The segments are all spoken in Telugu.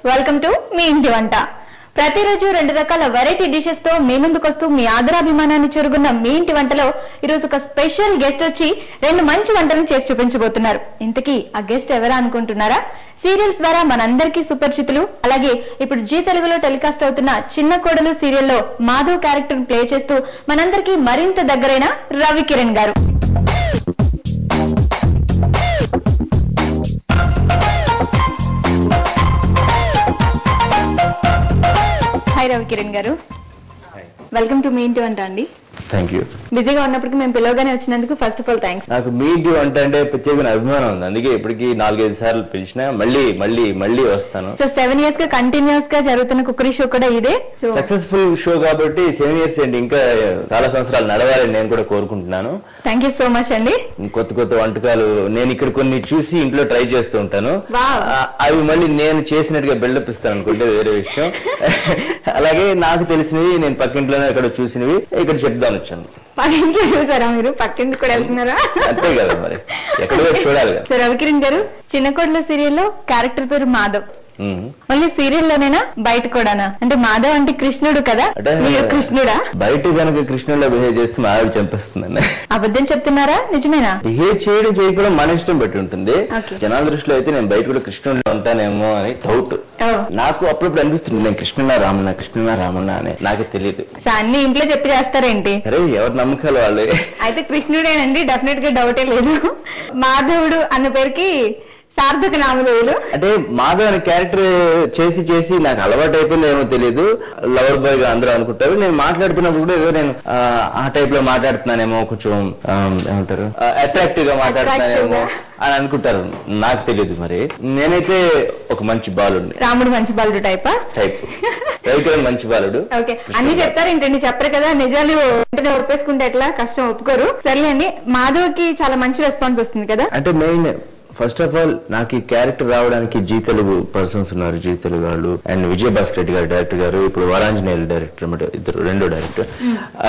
వెల్కమ్ టు మీ ఇంటి వంట. ప్రతిరోజు 2 రకాల వెరైటీ డిషెస్ తో మీ ముందుకొస్తూ మీ ఆదరాభిమానాన్ని చురుగున్న మీ ఇంటి వంటలో ఈరోజు ఒక స్పెషల్ గెస్ట్ వచ్చి 2 మంచి వంటలను చేసి చూపించబోతున్నారు. ఇంతకీ ఆ గెస్ట్ ఎవరా అనుకుంటున్నారా? సీరియల్స్ ద్వారా మనందరికీ సుపరిచితులు, అలాగే ఇప్పుడు జీ తెలుగులో టెలికాస్ట్ అవుతున్న చిన్న కోడలు సీరియల్లో మాధవ్ క్యారెక్టర్ ప్లే చేస్తూ మనందరికీ మరింత దగ్గరైన రవికిరణ్ గారు. హాయ్ రవికిరణ్ గారు, వెల్కమ్ టు మీ ఇంటి వంట అండి. Thank you. బిజీగా ఉన్నప్పటికీ మేము పిలవగానే వచ్చినందుకు ఫస్ట్ ఆఫ్ ఆల్ థ్యాంక్స్. నాకు మీ ఇంటి వంట అంటే ప్రత్యేకమైన అభిమానం ఉంది, అందుకే ఇప్పటికి 4-5 సార్లు పిలిచినా మళ్ళీ వస్తాను. సో 7 years గా కంటిన్యూస్ గా జరుగుతున్న కుక్కరీ షో కూడా ఇదే. సక్సెస్ఫుల్ షో కాబట్టి 7 years ఏంటి, ఇంకా చాలా సంవత్సరాలు నడవాలని నేను కూడా కోరుకుంటున్నాను. థ్యాంక్ యూ సో మచ్ అండి. కొత్త వంటకాలు నేను ఇక్కడ కొన్ని చూసి ఇంట్లో ట్రై చేస్తూ ఉంటాను. అవి మళ్ళీ నేను చేసినట్టుగా బిల్డప్ ఇస్తాను అనుకుంటే వేరే విషయం. అలాగే నాకు తెలిసినవి నేను పక్కింట్లోనే ఇక్కడ చూసినవి ఇక్కడ చెప్దాను వచ్చాను. పక్కింట్లో చూసారా మీరు? పక్కింటికి కూడా వెళ్తున్నారా? అంతే కదా, మరి ఎక్కడో చూడాలి. సో రవికిరణ్ గారు, చిన్న కోడల సీరియల్లో క్యారెక్టర్ పేరు మాధవ్. మళ్ళీ సీరియల్ లోనేనా బయట కూడానా? అంటే మాధవ్ అంటే కృష్ణుడు కదా, మీరు కృష్ణుడా? బయట కనుక కృష్ణుడిలో బిహేవ్ చేస్తే మా ఆవిడ చంపేస్తుందండి. అబద్ధం చెప్తున్నారా నిజమేనా? బిహేవ్ చేయడం మన ఇష్టం బట్టి ఉంటుంది. జనాల దృష్టిలో అయితే నేను బయట కూడా కృష్ణుడిలో ఉంటానేమో అని డౌట్. నాకు అప్పుడప్పుడు అనిపిస్తుంది నేను కృష్ణుడా రామన్న అని. నాకే తెలియదు. అన్ని ఇంట్లో చెప్పి చేస్తారేంటి? అరే ఎవరి నమ్మకాలు వాళ్ళు. అయితే కృష్ణుడేనండి, డెఫినెట్ గా డౌటే లేదు. మాధవుడు అన్న పేరుకి సార్థక నామధేయులు. అంటే మాధవ్ అనే క్యారెక్టర్ చేసి నాకు అలవాటు అయిపోయింది ఏమో తెలియదు. లవర్ బాయ్ గా అందరూ అనుకుంటారు. నేను మాట్లాడుతున్నప్పుడు కూడా ఏదో నేను ఆ టైప్ లో మాట్లాడుతున్నానేమో, కొంచెం ఏమంటారు అట్రాక్టివ్ గా మాట్లాడుతున్నానేమో అని అనుకుంటారు. నాకు తెలియదు. మరి నేనైతే ఒక మంచి బాలుడు. రాముడు మంచి బాలుడు టైప్ రవికిరణ్ మంచి బాలుడు. ఓకే, అన్ని చెప్తారు ఏంటండి? చెప్పరు కదా, నిజాలు వెంటనే ఒప్పేసుకుంటే ఎట్లా? కష్టం, ఒప్పుకోరు. సర్లే అండి, మాధవ్ కి చాలా మంచి రెస్పాన్స్ వస్తుంది కదా. అంటే మెయిన్ ఫస్ట్ ఆఫ్ ఆల్ నాకు ఈ క్యారెక్టర్ రావడానికి జీ తెలుగు పర్సన్స్ ఉన్నారు, జీ తెలుగు వాళ్ళు అండ్ విజయ భాస్కర్ రెడ్డి గారు డైరెక్టర్ గారు, ఇప్పుడు వరాంజనేయులు డైరెక్టర్ అన్నమాట, రెండో డైరెక్టర్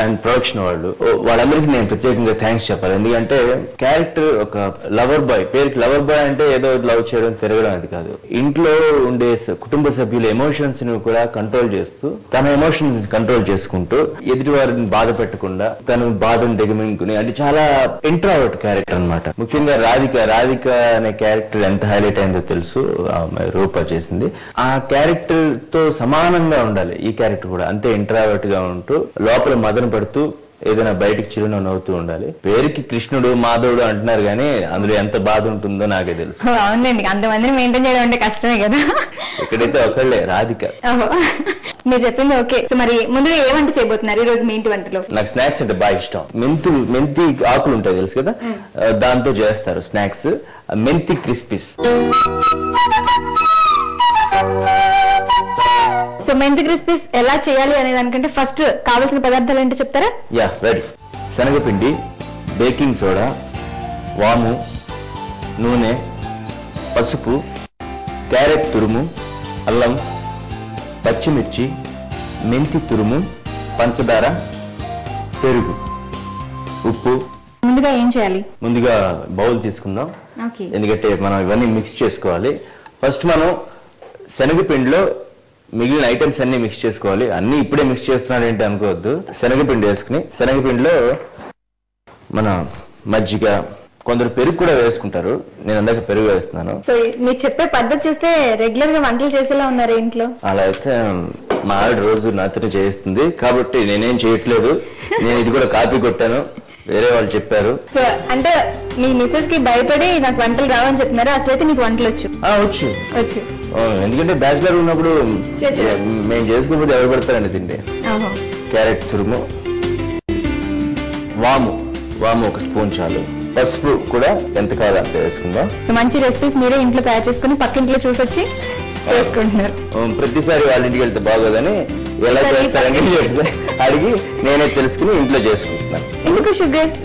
అండ్ ప్రొడక్షన్ వాళ్ళు, వాళ్ళందరికీ నేను ప్రత్యేకంగా థ్యాంక్స్ చెప్పాలి. ఎందుకంటే క్యారెక్టర్ ఒక లవర్ బాయ్, పేరుకి లవర్ బాయ్ అంటే ఏదో లవ్ చేయడం తిరగడం అది కాదు. ఇంట్లో ఉండే కుటుంబ సభ్యుల ఎమోషన్స్ ని కూడా కంట్రోల్ చేస్తూ, తన ఎమోషన్స్ కంట్రోల్ చేసుకుంటూ, ఎదుటి వారిని బాధ పెట్టకుండా తను బాధను దిగమింగుకుని, అంటే చాలా ఇంట్రావర్ట్ క్యారెక్టర్ అన్నమాట. ముఖ్యంగా రాధిక అనే క్యారెక్టర్ ఎంత హైలైట్ అయిందో తెలుసు, రూపా చేసింది. ఆ క్యారెక్టర్ తో సమానంగా ఉండాలి ఈ క్యారెక్టర్ కూడా. అంతే ఇంట్రావర్ట్ గా ఉంటూ లోపల మదన పడుతూ ఏదైనా బయటకు చిరునవ్వు నవ్వుతూ ఉండాలి. పేరుకి కృష్ణుడు మాధవుడు అంటున్నారు కానీ అందులో ఎంత బాధ ఉంటుందో నాకే తెలుసు. అవునండి, అంతమందిని మెయింటైన్ చేయడం అంటే కష్టమే కదా. ఇక్కడైతే ఒకళ్ళే రాధిక. మీరు చెప్పింది ఓకే. సో మరి ముందుగా ఏ వంట చేయబోతున్నారు ఈ రోజు మీ ఇంటి వంటలో? నాకు స్నాక్స్ అంటే బాగా ఇష్టం. మెంతి ఆకులు ఉంటాయి తెలుసు కదా, దాంతో చేస్తారు స్నాక్స్. మెంతి క్రిస్పీస్. సో మెంతి క్రిస్పీస్ ఎలా చేయాలి అనే దానికంటే ఫస్ట్ కావాల్సిన పదార్థాలు ఏంటో చెప్తారా? Yeah, ready. శనగపిండి, బేకింగ్ సోడా, వాము, నూనె, పసుపు, క్యారెట్ తురుము, అల్లం, పచ్చిమిర్చి, మెంతి తురుము, పంచదార, పెరుగు, ఉప్పు. ముందుగా ఏం చేయాలి? ముందుగా బౌల్ తీసుకుందాం, ఎందుకంటే మనం ఇవన్నీ మిక్స్ చేసుకోవాలి. ఫస్ట్ మనం శనగపిండిలో మిగిలిన ఐటమ్స్ అన్ని మిక్స్ చేసుకోవాలి. అన్ని ఇప్పుడే మిక్స్ చేస్తున్నాడు ఏంటి అనుకోవద్దు. శనగపిండి వేసుకుని, శనగపిండిలో మన మజ్జిగ, కొందరు పెరుగు కూడా వేసుకుంటారు. నేను అందరికి పెరుగు వేస్తున్నాను. సో మీరు చెప్పే పద్ధతి చూస్తే రెగ్యులర్ గా వంటలు చేసేలా ఉన్నారు ఇంట్లో. అలా అయితే మా ఆవిడ రోజు నాతోనే చేయిస్తుంది కాబట్టి నేనేం చేయట్లేదు. నేను ఇది కూడా కాపీ కొట్టాను, వేరే వాళ్ళు చెప్పారు. సో అంటే మీ మిస్సెస్ కి భయపడి నాకు వంటలు రావని చెప్తున్నారు, అసలైతే మీకు వంటలు వచ్చు? ఎందుకంటే బ్యాచిలర్ ఉన్నప్పుడు మేము చేసుకోకపోతే ఎవరు పడతారండి తింటే. క్యారెట్ తురుము, వాము ఒక స్పూన్ చాలు, పసుపు కూడా ఎంత కావాలో అంత వేసుకుందాం. మంచి రెసిపీస్ మీరే ఇంట్లో తయారు చేసుకుని పక్కింట్లో చూసొచ్చి చేసుకుంటున్నారు. ప్రతిసారి వాళ్ళ ఇంటికి వెళ్తే బాగోదని ఎలా చేస్తారని అడిగి నేనే తెలుసుకుని ఇంట్లో చేసుకుంటున్నాను. ఎందుకు?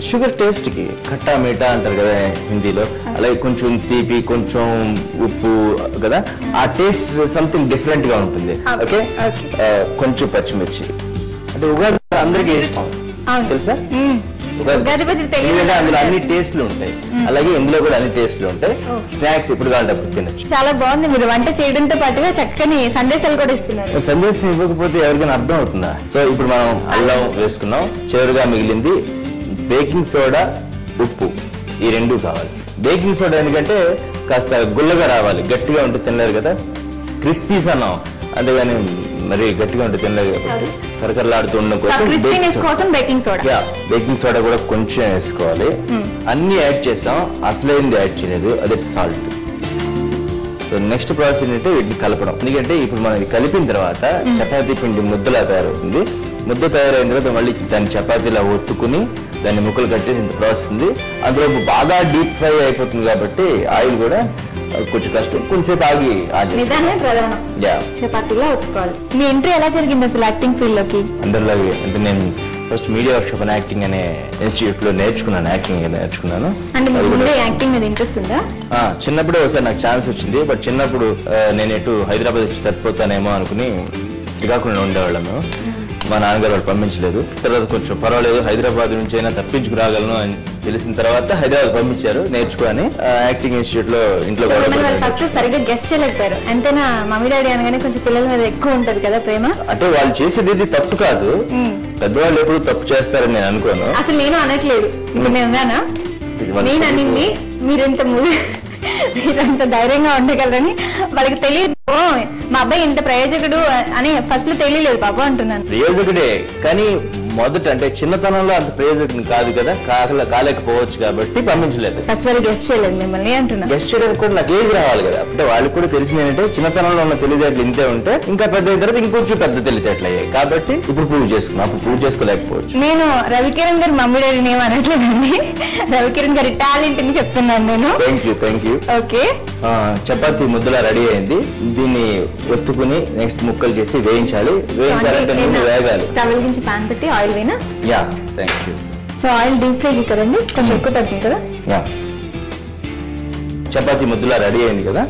షుగర్ టేస్ట్ కి ఖట్టా మీఠా అంటారు కదా హిందీలో, అలాగే కొంచెం తీపి, కొంచెం ఉప్పు కదా, ఆ టేస్ట్ సంథింగ్ డిఫరెంట్ గా ఉంటుంది. ఓకే, కొంచెం పచ్చిమిర్చి. అంటే ఉగాది అందరికీ ఇష్టం తెలుసా. ఎందుకంటే అందులో అన్ని టేస్ట్లు ఉంటాయి, అలాగే ఇందులో కూడా అన్ని టేస్ట్లు ఉంటాయి. స్నాక్స్ ఎప్పుడు కావాలంటే అప్పుడు తినచ్చు. చాలా బాగుంది. మీరు వంట చేయడంతో పాటుగా చక్కని సందేశాలు కూడా ఇస్తున్నారు. సందేశం ఇవ్వకపోతే ఎవరికైనా అర్థం అవుతుందా? సో ఇప్పుడు మనం అల్లం వేసుకున్నాం, చివరిగా మిగిలింది బేకింగ్ సోడా, ఉప్పు, ఈ రెండు కావాలి. బేకింగ్ సోడా ఎందుకంటే కాస్త గుల్లగా రావాలి, గట్టిగా ఉంటే తినలేరు కదా. క్రిస్పీస్ అన్నాం, అంతేగాని మరి గట్టిగా ఉంటే తినలేదు కాబట్టి కరకరలాడుతూ ఉండడం కోసం బేకింగ్ సోడా కూడా కొంచెం వేసుకోవాలి. అన్ని యాడ్ చేసాం, అసలైంది యాడ్ చేయలేదు, అదే సాల్ట్. సో నెక్స్ట్ ప్రాసెస్ ఏంటంటే వీటిని కలపడం. ఎందుకంటే ఇప్పుడు మనం ఇది కలిపిన తర్వాత చపాతీ పిండి ముద్దలా తయారవుతుంది. ముద్ద తయారైన తర్వాత మళ్ళీ దాన్ని చపాతీలా ఒత్తుకుని దాన్ని ముక్కలు కట్టేసి ఇంత ప్రాసెస్ ఉంది. అందులో బాగా డీప్ ఫ్రై అయిపోతుంది కాబట్టి ఆయిల్ కూడా కొంచెం కష్టం, కొంచెం ఆగి చపాతీలా ఒత్తుకోవాలి. మీ ఎంట్రీ ఎలా జరిగింది అసలు యాక్టింగ్ ఫీల్డ్ లోకి? అందరిలాగే అంటే నేను first media workshop and acting అనే ఇన్స్టిట్యూట్ లో నేర్చుకున్నాను. యాక్టింగ్ మీద ఇంట్రెస్ట్ ఉందా? చిన్నప్పుడే ఒకసారి నాకు ఛాన్స్ వచ్చింది. బట్ చిన్నప్పుడు నేను ఎటు హైదరాబాద్ వచ్చి తప్పిపోతానేమో అనుకుని శ్రీకాకుళంలో ఉండేవాళ్ళము. మా నాన్నగారు వాళ్ళు పంపించలేదు. తర్వాత కొంచెం పర్వాలేదు, హైదరాబాద్ నుంచి అయినా తప్పించుకు రాగలను అని తెలిసిన తర్వాత హైదరాబాద్ పంపించారు నేర్చుకోని. యాక్టింగ్ ఇన్స్టిట్యూట్ లో ఇంట్లో సరిగ్గా గెస్ట్ చేయలేకపోయారు అంతేనా? మమ్మీ డాడీ అనగానే కొంచెం పిల్లల మీద ఎక్కువ ఉంటది కదా ప్రేమ. అంటే వాళ్ళు చేసేది ఇది తప్పు కాదు, పెద్దవాళ్ళు ఎప్పుడు తప్పు చేస్తారని నేను అనుకోను. అసలు నేను అనట్లేదు, ఇప్పుడు నేను ఉన్నానా? నేను అనింది మీరంత ధైర్యంగా ఉండగలరని వాళ్ళకి తెలియదు. మా అబ్బాయి ఇంత ప్రయోజకుడు అని ఫస్ట్ లో తెలియలేదు పాప అంటున్నాను. ప్రయోజకుడే కానీ మొదట అంటే చిన్నతనంలో అంత ప్రయోజకుని కాదు కదా, కాలేకపోవచ్చు కాబట్టి పంపించలేదు. ఫస్ట్ వాళ్ళు గెస్ట్ చేయలేదు మిమ్మల్ని అంటున్నా. గెస్ట్ చేయడానికి కూడా నాకు ఏజ్ రావాలి కదా. అంటే వాళ్ళకి కూడా తెలిసింది ఏంటంటే చిన్నతనంలో ఉన్న తెలివితేటలు ఇంతే ఉంటే ఇంకా పెద్ద అయిన తర్వాత ఇంకొంచెం పెద్ద తెలివితేటలు అయ్యాయి కాబట్టి ఇప్పుడు ప్రూవ్ చేసుకున్నాం. అప్పుడు ప్రూవ్ చేసుకోలేకపోవచ్చు. నేను రవికిరణ్ గారు మమ్మీ డాడీని ఏం అనట్లేదండి, రవికిరణ్ గారి టాలెంట్ ని చెప్తున్నాను నేను. Thank you. ఓకే, చపాతీ ముద్దలా రెడీ అయింది. దీన్ని ఒత్తుకుని నెక్స్ట్ ముక్కలు చేసి వేయించాలి. వేయించాలంటే ముందు వేగాలి. స్టవ్ వెలిగించి పాన్ పెట్టి ఆయిల్ వేనా? Yeah, thank you. So oil deep fry కదండి, కొంచెం ఎక్కువ పడుతుంది కదా. యా, చపాతీ ముద్దలా రెడీ అయింది కదా.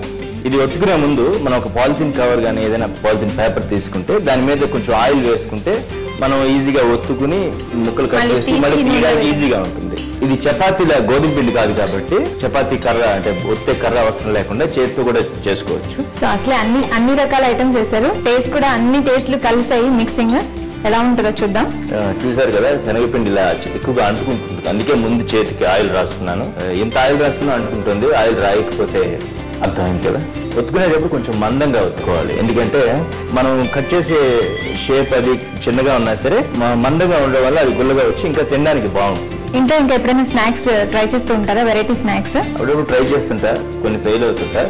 ఇది ఒత్తుకునే ముందు మనం ఒక పాలిథిన్ కవర్ కానీ ఏదైనా పాలిథిన్ పేపర్ తీసుకుంటే దాని మీద కొంచెం ఆయిల్ వేసుకుంటే మనం ఈజీగా ఒత్తుకుని ముక్కలు కట్ చేసి మళ్ళీ తీయడానికి ఈజీగా ఉంటుంది. ఇది చపాతీల గోధుమ పిండి కాదు కాబట్టి చపాతీ కర్ర అంటే ఒత్తే కర్ర అవసరం లేకుండా చేతితో కూడా చేసుకోవచ్చు. సో అసలు అన్ని రకాల ఐటమ్స్ చేశారు. టేస్ట్ కూడా అన్ని టేస్ట్లు కలిసాయి, మిక్సింగ్ ఎలా ఉంటుందో చూద్దాం. చూసారు కదా, శనగపిండి ఇలా ఎక్కువగా అంటుకుంటుంది, అందుకే ముందు చేతికి ఆయిల్ రాసుకున్నాను. ఎంత ఆయిల్ రాసుకున్నా అంటుకుంటుంది, ఆయిల్ రాయకపోతే అర్థమైంది కదా. ఒత్తుకునేటప్పుడు కొంచెం మందంగా ఒత్తుకోవాలి, ఎందుకంటే మనం కట్ చేసే షేప్ అది చిన్నగా ఉన్నా సరే మందంగా ఉండడం వల్ల అది గుల్లగా వచ్చి ఇంకా తినడానికి బాగుంటుంది. ఇంకా ఎప్పుడైనా స్నాక్స్ ట్రై చేస్తూ ఉంటారా? వెరైటీ స్నాక్స్ అప్పుడప్పుడు ట్రై చేస్తుంటా, కొన్ని ఫెయిల్ అవుతుంటా.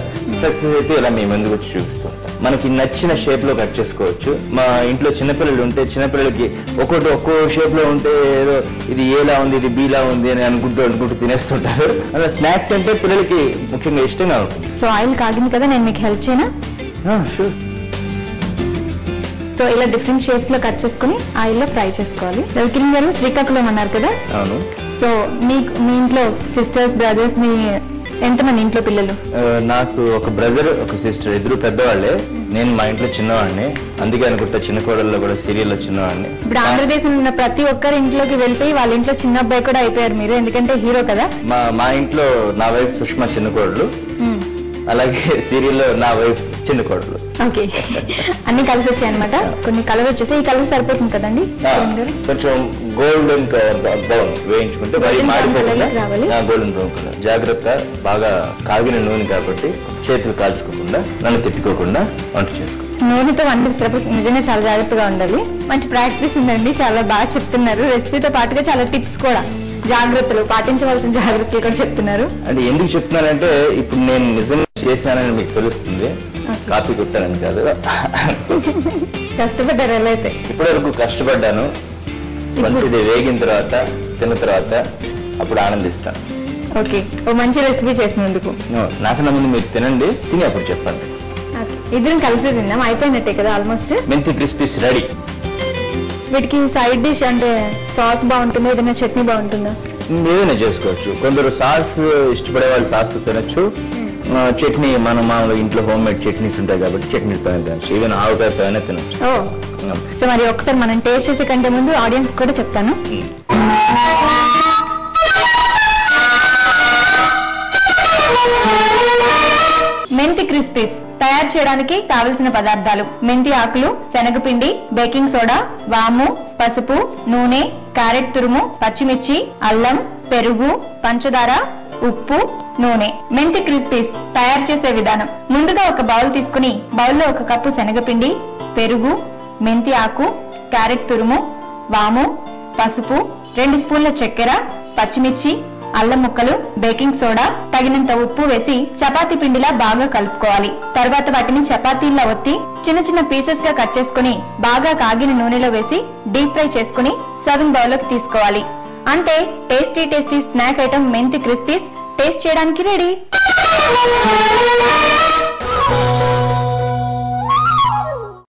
సక్సెస్ అయితే ఇలా మేము ముందుకు వచ్చి చూపిస్తుంటాం. మనకి నచ్చిన షేప్ లో కట్ చేసుకోవచ్చు. మా ఇంట్లో చిన్నపిల్లలు ఉంటే చిన్నపిల్లలకి ఒక్కో షేప్ లో ఉంటే ఏదో ఇది ఏలా ఉంది ఇది బీలా ఉంది అని అనుకుంటూ తినేస్తుంటారు. అలా స్నాక్స్ అంటే పిల్లలకి ముఖ్యంగా ఇష్టంగా ఉంటుంది. సో ఆయిల్ కాగింది కదా, నేను మీకు హెల్ప్ చేయనా? షూర్. సో ఇలా డిఫరెంట్ షేప్స్ లో కట్ చేసుకుని ఆయిల్ లో ఫ్రై చేసుకోవాలి. రవికిరణ్ గారు శ్రీకాకుళం అన్నారు కదా. అవును. సో మీ ఇంట్లో సిస్టర్స్ బ్రదర్స్ మీ ఎంతమంది ఇంట్లో పిల్లలు? నాకు ఒక బ్రదర్ ఒక సిస్టర్, ఇద్దరు పెద్దవాళ్లే. నేను మా ఇంట్లో చిన్నవాడిని, అందుకే అనుకుంటా చిన్న కోడల్లో కూడా సీరియల్లో చిన్నవాడిని. ఇప్పుడు ఆంధ్రదేశంలో ఉన్న ప్రతి ఒక్కరి ఇంట్లోకి వెళ్ళిపోయి వాళ్ళ ఇంట్లో చిన్న అబ్బాయి కూడా అయిపోయారు మీరు, ఎందుకంటే హీరో కదా. మా ఇంట్లో నా వైఫ్ సుష్మా చిన్న కోడలు, అలాగే సీరియల్లో నా వైఫ్ చిన్న కోడలు. ఓకే, అన్ని కలిసి వచ్చాయి అనమాట. కొన్ని కలర్ వచ్చేసి ఈ కలర్ సరిపోతుంది కదండి. కొంచెం గోల్డెన్ బ్రౌన్ వేయించుకుంటే మరి మాడిపోకుండా గోల్డెన్ బ్రౌన్ కలర్. జాగ్రత్త, బాగా కాగిన నూనె కాబట్టి చేతులు కాల్చుకోకుండా నన్ను తిట్టుకోకుండా వంట చేసుకో. నూనెతో వంట నిజంగా చాలా జాగ్రత్తగా ఉండాలి. మంచి ప్రాక్టీస్ ఉందండి, చాలా బాగా చెప్తున్నారు. రెసిపీతో పాటుగా చాలా టిప్స్ కూడా, జాగ్రత్తలు పాటించవలసిన జాగ్రత్తలు కూడా చెప్తున్నారు. అంటే ఎందుకు చెప్తున్నానంటే ఇప్పుడు నేను నిజంగా చేశానని మీకు తెలుస్తుంది, కాపీ కొట్టానని కాదు. కష్టపడ్డారు ఎలా అయితే? ఇప్పటివరకు కష్టపడ్డాను. మంచిది వేగిన తర్వాత తిన్న తర్వాత అప్పుడు ఆనందిస్తాను. ఓకే, ఓ మంచి రెసిపీ చేసినందుకు. నాకన్నా ముందు మీరు తినండి, తిని అప్పుడు చెప్పండి. ఇద్దరం కలిసి తిందాం. అయిపోయినట్టే కదా ఆల్మోస్ట్. మెంతి క్రిస్పీస్ రెడీ. వీటికి సైడ్ డిష్ అంటే సాస్ బాగుంటుందా, ఏదైనా చట్నీ బాగుంటుందా? ఏదైనా చేసుకోవచ్చు. కొందరు సాస్ ఇష్టపడే వాళ్ళు సాస్ తినచ్చు. చట్నీ మనం మామూలుగా ఇంట్లో హోమ్ మేడ్ చట్నీస్ ఉంటాయి కాబట్టి చట్నీతో తినచ్చు. ఈవెన్ ఆవకాయతో అయినా తినచ్చు. సో మరి ఒకసారి మనం టేస్ట్ చేసే కంటే ముందు ఆడియన్స్ కూడా చెప్తాను. మెంతి క్రిస్పీస్ తయారు చేయడానికి కావలసిన పదార్థాలు: మెంతి ఆకులు, శనగపిండి, బేకింగ్ సోడా, వాము, పసుపు, నూనె, క్యారెట్ తురుము, పచ్చిమిర్చి, అల్లం, పెరుగు, పంచదార, ఉప్పు, నూనె. మెంతి క్రిస్పీస్ తయారు చేసే విధానం: ముందుగా ఒక బౌల్ తీసుకుని బౌల్లో 1 కప్పు శనగపిండి, పెరుగు, మెంతి ఆకు, క్యారెట్ తురుము, వాము, పసుపు, 2 స్పూన్ల చక్కెర, పచ్చిమిర్చి, అల్లం ముక్కలు, బేకింగ్ సోడా, తగినంత ఉప్పు వేసి చపాతీ పిండిలా బాగా కలుపుకోవాలి. తర్వాత వాటిని చపాతీల్లో ఒత్తి చిన్న చిన్న పీసెస్ గా కట్ చేసుకుని బాగా కాగిన నూనెలో వేసి డీప్ ఫ్రై చేసుకుని సర్వింగ్ బౌల్ లోకి తీసుకోవాలి. అంతే, టేస్టీ స్నాక్ ఐటమ్ మెంతి క్రిస్పీస్ టేస్ట్ చేయడానికి రెడీ.